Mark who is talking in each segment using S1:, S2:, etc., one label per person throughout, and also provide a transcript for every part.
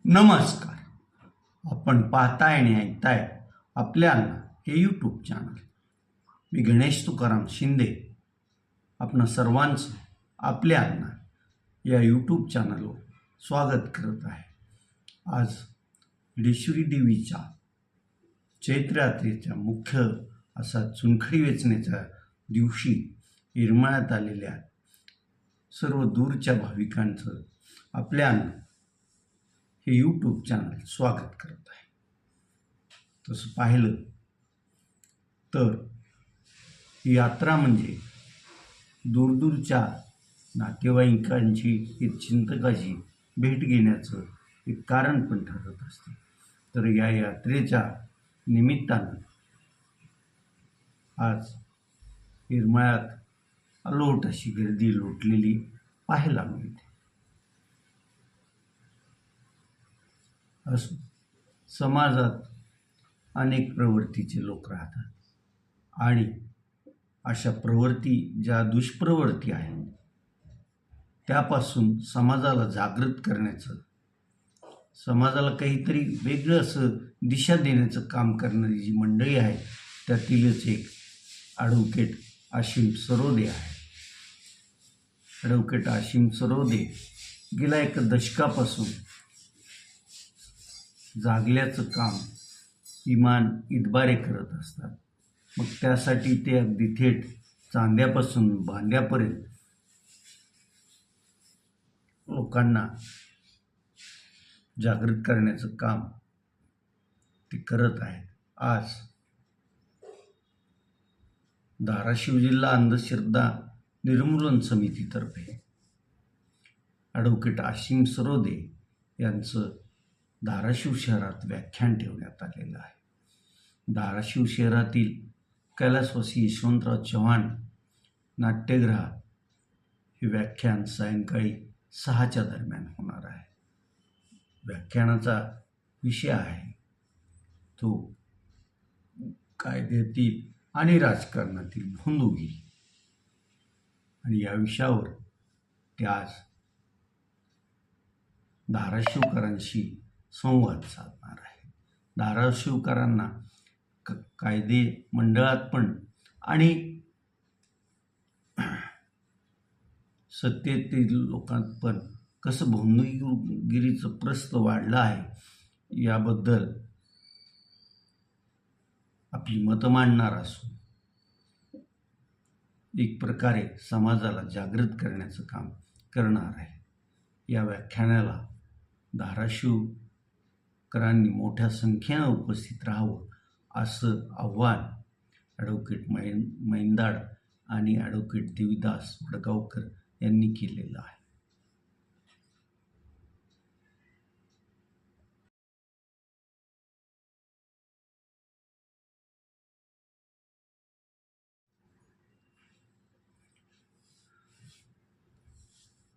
S1: नमस्कार. आपण पाहताय आणि ऐकताय आपल्या अण्णा हे यूट्यूब चॅनल. मी गणेश तुकाराम शिंदे आपण सर्वांचं आपल्या अण्णा या यूट्यूब चॅनलवर स्वागत करत आहे. आज येडेश्वरी देवीच्या चैत्र यात्रेच्या मुख्य असा चुनखडी वेचण्याच्या दिवशी येरमाळ्यात आलेल्या सर्व दूरच्या भाविकांचं आपल्या अण्णा हे यूट्यूब चॅनल स्वागत करत आहे. तसं पाहिलं तर ही यात्रा म्हणजे दूरदूरच्या नातेवाईकांची चिंतकाची भेट घेण्याचं एक कारण पण ठरत असते. तर या यात्रेच्या निमित्तानं आज येरमाळ्यात अलोट अशी गर्दी लोटलेली पाहायला मिळते. असो, समाजात अनेक प्रवृत्तीचे लोक राहतात आणि अशा प्रवृत्ती ज्या दुष्प्रवृत्ती आहेत त्यापासून समाजाला जागृत करण्याचं, समाजाला काहीतरी वेगळं असं दिशा देण्याचं काम करणारी जी मंडळी आहे त्यातीलच एक ॲडव्होकेट आशिम सरोदे आहे. ॲडव्होकेट आशिम सरोदे गेल्या एका दशकापासून जागल्याचं काम इमान इतबारे करत असतात. मग त्यासाठी ते अगदी थेट चांद्यापासून बांद्यापर्यंत लोकांना जागृत करण्याचं काम ते करत आहेत. आज धाराशिव जिल्हा अंधश्रद्धा निर्मूलन समितीतर्फे ॲडव्होकेट आशिम सरोदे यांचं धाराशिव शहरात व्याख्यान ठेवण्यात आलेलं आहे. धाराशिव शहरातील कैलासवासी यशवंतराव चव्हाण नाट्यगृहात हे व्याख्यान सायंकाळी 6च्या दरम्यान होणार आहे. व्याख्यानाचा विषय आहे तो कायद्यातील आणि राजकारणातील भोंदूगिरी आणि या विषयावर ते आज धाराशिवकरांशी संवाद साधणार आहे. धाराशिवकरांना कायदे मंडळात पण आणि सत्तेतील लोकांत पण कसं भोंदूगिरीचं प्रस्त वाढलं आहे याबद्दल आपली मतं मांडणार असून एक प्रकारे समाजाला जागृत करण्याचं काम करणार आहे. या व्याख्यानाला धाराशिवकरांनी मोठ्या संख्येनं उपस्थित राहावं असं आव्हान ॲडव्होकेट मैंदाड आणि ॲडव्होकेट देवीदास वडगावकर यांनी केलेलं आहे.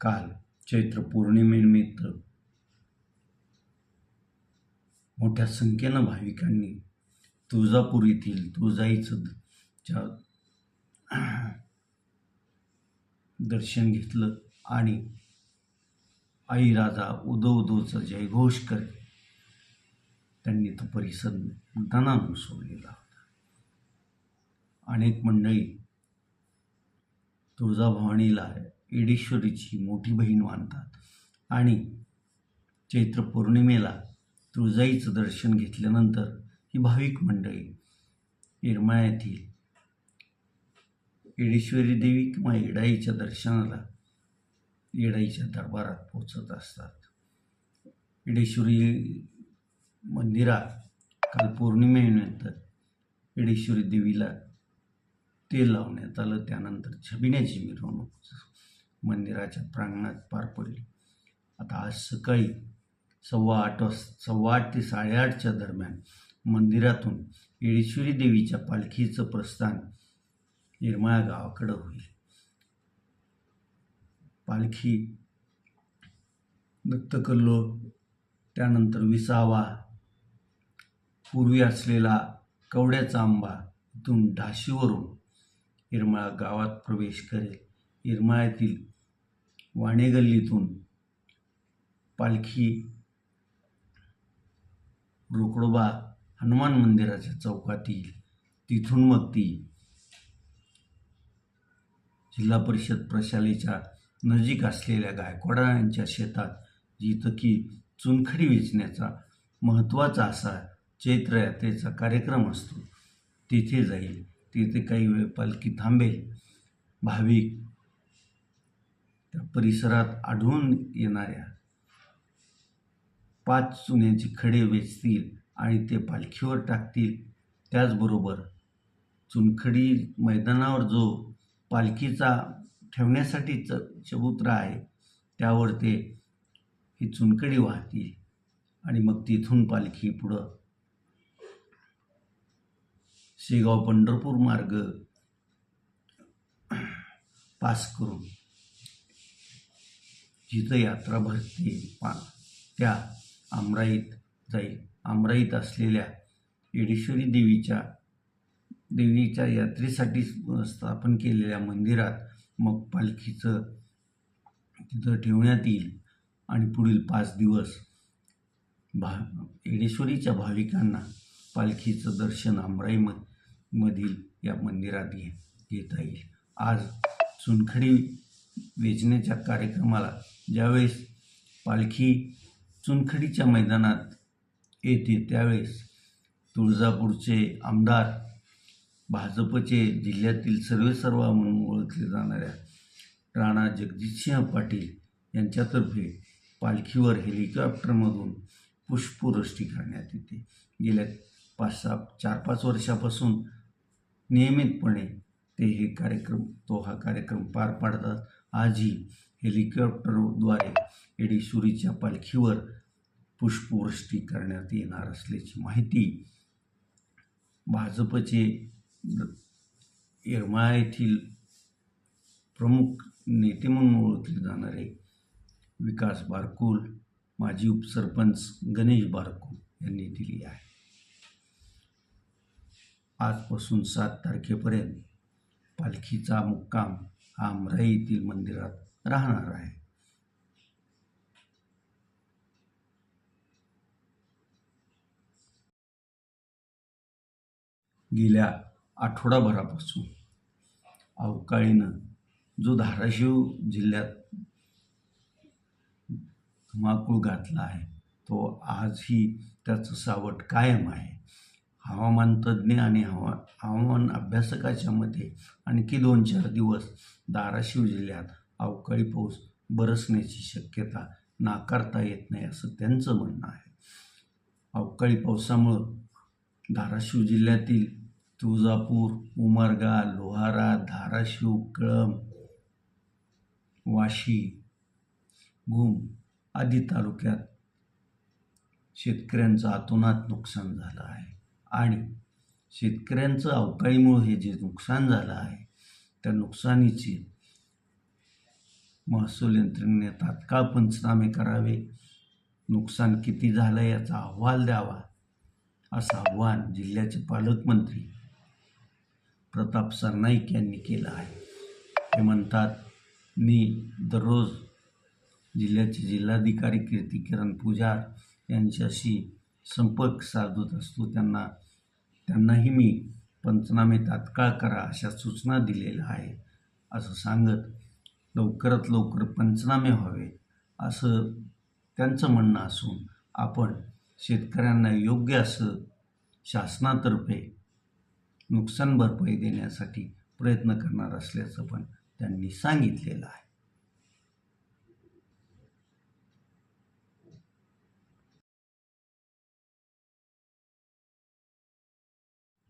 S1: काल चैत्र पौर्णिमेनिमित्त मोठ्या संख्येनं भाविकांनी तुळजापूर येथील तुळजाईचं दर्शन घेतलं आणि आई राजा उदो उदोचा जयघोष करत त्यांनी तो परिसर दणानून सोडलेला होता. अनेक मंडळी तुळजाभवानीला येडेश्वरीची मोठी बहीण मानतात आणि चैत्र पौर्णिमेला तुळजाईचं दर्शन घेतल्यानंतर ही भाविक मंडळी येरमाळा येथील येडेश्वरी देवी किंवा येडाईच्या दर्शनाला येडाईच्या दरबारात पोचत असतात. येडेश्वरी मंदिरात काल पौर्णिमेनंतर येडेश्वरी देवीला तेल लावण्यात आलं. त्यानंतर छबिण्याची मिरवणूक मंदिराच्या प्रांगणात पार पडली. आता आज सकाळी 8:15 ते 8:30च्या दरम्यान मंदिरातून येडेश्वरी देवीच्या पालखीचं प्रस्थान येरमाळा गावाकडं होईल. पालखी दत्तकल्लोळ, त्यानंतर विसावा, पूर्वी असलेला कवड्याचा आंबा इथून ढाशीवरून येरमाळा गावात प्रवेश करेल. येरमाळ्यातील वाणेगल्लीतून पालखी रोकडोबा हनुमान मंदिराच्या चौकात येईल. तिथून मग ती जिल्हा परिषद प्रशालेच्या नजीक असलेल्या गायकवाडांच्या शेतात, जिथं की चुनखडी वेचण्याचा महत्त्वाचा असा चैत्र यात्रेचा कार्यक्रम असतो, तिथे जाईल. तिथे काही वेळ पालखी थांबेल. भाविक त्या परिसरात आढळून येणाऱ्या 5 चुन्याचे खडे वेचतील आणि ते पालखीवर टाकतील. त्याचबरोबर चुनखडी मैदानावर जो पालखीचा ठेवण्यासाठी चबुतरा आहे, त्यावर ते ही चुनखडी वाहतील आणि मग तिथून पालखी पुढं शेगाव पंढरपूर मार्ग पास करून जिथं यात्रा भरते त्या आमराईत जाईल. आमराईत असलेल्या येडेश्वरी देवीच्या यात्रेसाठी स्थापन केलेल्या मंदिरात मग पालखीचं तिथं ठेवण्यात येईल आणि पुढील 5 दिवस येडेश्वरीच्या भाविकांना पालखीचं दर्शन आमराईमधील या मंदिरात घेता येईल. आज चुनखडी वेचण्याच्या कार्यक्रमाला ज्यावेळेस पालखी चुनखडीच्या मैदानात येते, त्यावेळेस तुळजापूरचे आमदार, भाजपचे जिल्ह्यातील सर्वेसर्वा म्हणून ओळखले जाणाऱ्या राणा जगजितसिंह पाटील यांच्यातर्फे पालखीवर हेलिकॉप्टरमधून पुष्पवृष्टी करण्यात येते. गेल्या 4-5 वर्षापासून नियमितपणे हा कार्यक्रम पार पाडतात. आजही हेलिकॉप्टरद्वारे येडेश्वरीच्या पालखीवर पुष्पवृष्टी करण्यात येणार असल्याची माहिती भाजपचे येरमाळा येथील प्रमुख नेते म्हणून ओळखले जाणारे विकास बारकुल, माजी उपसरपंच गणेश बारकुल यांनी दिली आहे. आजपासून 7 तारखेपर्यंत पालखीचा मुक्काम हा आमराई येथील मंदिरात राहणार आहे. गेल्या आठवडाभरापासून अवकाळीनं जो धाराशिव जिल्ह्यात धुमाकूळ घातला आहे, तो आजही त्याचं सावट कायम आहे. हवामान तज्ज्ञ आणि हवामान अभ्यासकाच्या मते आणखी 2-4 दिवस धाराशिव जिल्ह्यात अवकाळी पाऊस बरसण्याची शक्यता नाकारता येत नाही, असं त्यांचं म्हणणं आहे. अवकाळी पावसामुळं धाराशिव जिल्ह्यातील तुळजापूर, उमरगा, लोहारा, धाराशिव, कळंब, वाशी, भूम आदी तालुक्यात शेतकऱ्यांचं अतोनात नुकसान झालं आहे आणि शेतकऱ्यांचं अवकाळीमुळे हे जे नुकसान झालं आहे, त्या नुकसानीचे महसूल यंत्रणेने तात्काळ पंचनामे करावे, नुकसान किती झालं याचा अहवाल द्यावा, असं आव्हान जिल्ह्याचे पालकमंत्री प्रताप सरनाईक यांनी केलं आहे. ते म्हणतात, मी दररोज जिल्ह्याचे जिल्हाधिकारी कीर्तिकिरण पुजार यांच्याशी संपर्क साधत असतो. त्यांनाही मी पंचनामे तात्काळ करा अशा सूचना दिलेल्या आहे, असं सांगत लवकरात लवकर पंचनामे व्हावे असं त्यांचं म्हणणं असून आपण शेतकऱ्यांना योग्य असं शासनातर्फे नुकसान भरपाई देण्यासाठी प्रयत्न करणार असल्याचं पण त्यांनी सांगितलेलं आहे.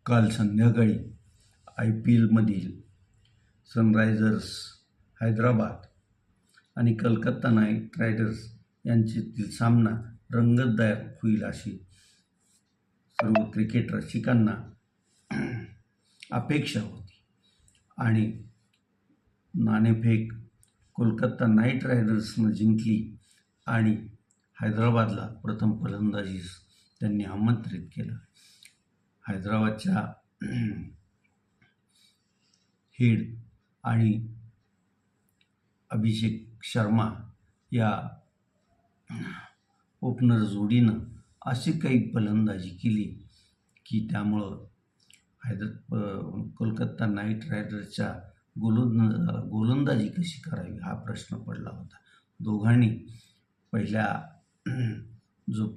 S1: काल संध्याकाळी IPLमधील सनरायझर्स हैदराबाद आणि कलकत्ता नाईट रायडर्स यांच्यातील सामना रंगतदार होईल अशी सर्व क्रिकेट रसिकांना अपेक्षा होती आणि नाणेफेक कोलकाता नाईट रायडर्सनं जिंकली आणि हैदराबादला प्रथम फलंदाजीस त्यांनी आमंत्रित केलं. हैदराबादच्या हेड आणि अभिषेक शर्मा या ओपनर जोडीनं अशी काही फलंदाजी केली की त्यामुळं कोलकाता नाईट रायडर्सच्या गोलंदाजी कशी करावी हा प्रश्न पडला होता. दोघांनी पहिल्या जो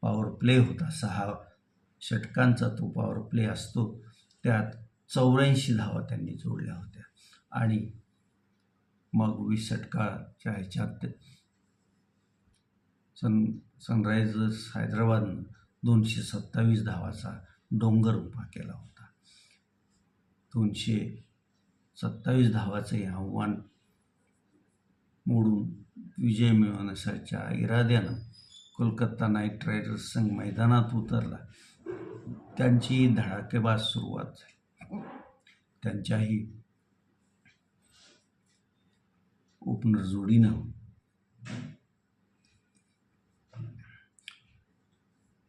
S1: पॉवर प्ले होता 6 षटकांचा तो पॉवर प्ले असतो, त्यात 84 धावा त्यांनी जोडल्या होत्या आणि मग 20 षटकाच्या ह्याच्यात सनरायझर्स हैदराबादनं 227 धावाचा डोंगर उभा केला होता. 227 धावाचं हे आव्हान मोडून विजय मिळवण्याच्या इराद्यानं कोलकाता नाईट रायडर्स संघ मैदानात उतरला. त्यांची धडाकेबाज सुरुवात झाली. त्यांच्याही ओपनर जोडीनं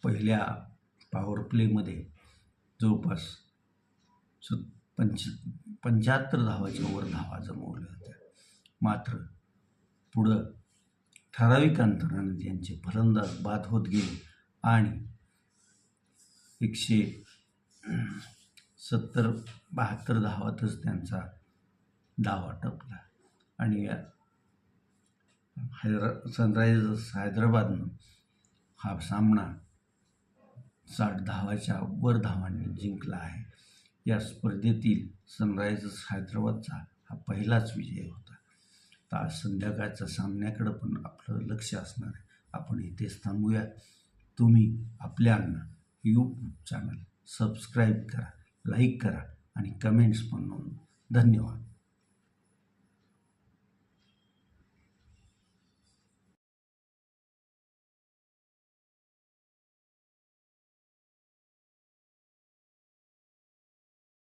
S1: पहिल्या पॉवर प्लेमध्ये जवळपास 75 धावाच्या वर धावा जमवल्या होत्या. मात्र पुढं ठराविक अंतराने त्यांचे फलंदाज बाद होत गेले आणि 172 धावातच त्यांचा डाव आटपला आणि सनरायझर्स हैदराबादनं हा सामना 60 धावाच्या वर धावांनी जिंकला आहे. या स्पर्धेतील सनरायझर्स हैदराबादचा हा पहिलाच विजय होता. तर आज संध्याकाळच्या सामन्याकडं पण आपलं लक्ष असणार आहे. आपण इथेच थांबूया. तुम्ही आपल्यांना यूट्यूब चॅनल सबस्क्राईब करा, लाईक करा आणि कमेंट्स पण नोंदवा. धन्यवाद.